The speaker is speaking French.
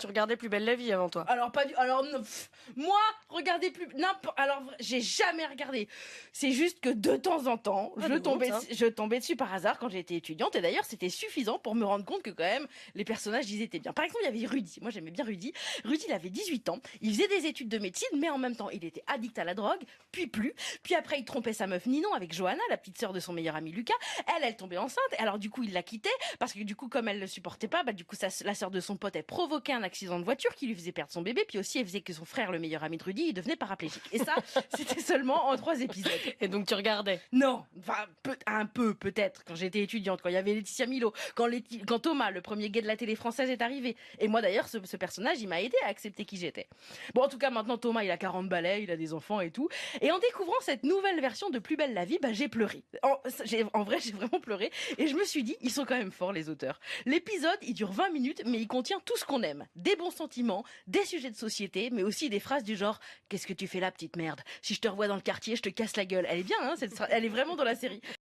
Tu regardais Plus belle la vie avant toi. Alors pas du alors non, moi regardez plus alors j'ai jamais regardé. C'est juste que de temps en temps, Ah, de honte, hein. je tombais dessus par hasard quand j'étais étudiante et d'ailleurs c'était suffisant pour me rendre compte que quand même les personnages ils étaient bien. Par exemple, il y avait Rudy. Moi j'aimais bien Rudy. Rudy, il avait 18 ans, il faisait des études de médecine mais en même temps, il était addict à la drogue, puis plus. Puis après il trompait sa meuf Ninon avec Johanna, la petite sœur de son meilleur ami Lucas. Elle tombait enceinte. Alors du coup, il la quittait parce que du coup comme elle le supportait pas, bah du coup la sœur de son pote elle provoquait un accident de voiture qui lui faisait perdre son bébé, puis aussi elle faisait que son frère, le meilleur ami de Rudy, il devenait paraplégique. Et ça, c'était seulement en 3 épisodes. Et donc tu regardais. Non, enfin un peu peut-être quand j'étais étudiante, quand il y avait Laetitia Milo, quand Thomas, le premier gay de la télé française, est arrivé. Et moi d'ailleurs, ce personnage, il m'a aidé à accepter qui j'étais. Bon, en tout cas, maintenant Thomas, il a 40 balais, il a des enfants et tout. Et en découvrant cette nouvelle version de Plus belle la vie, bah j'ai pleuré. En vrai, j'ai vraiment pleuré. Et je me suis dit, ils sont quand même forts les auteurs. L'épisode, il dure 20 minutes, mais il contient tout ce qu'on aime. Des bons sentiments, des sujets de société, mais aussi des phrases du genre « Qu'est-ce que tu fais là, petite merde ? Si je te revois dans le quartier, je te casse la gueule. » Elle est bien, hein, elle est vraiment dans la série.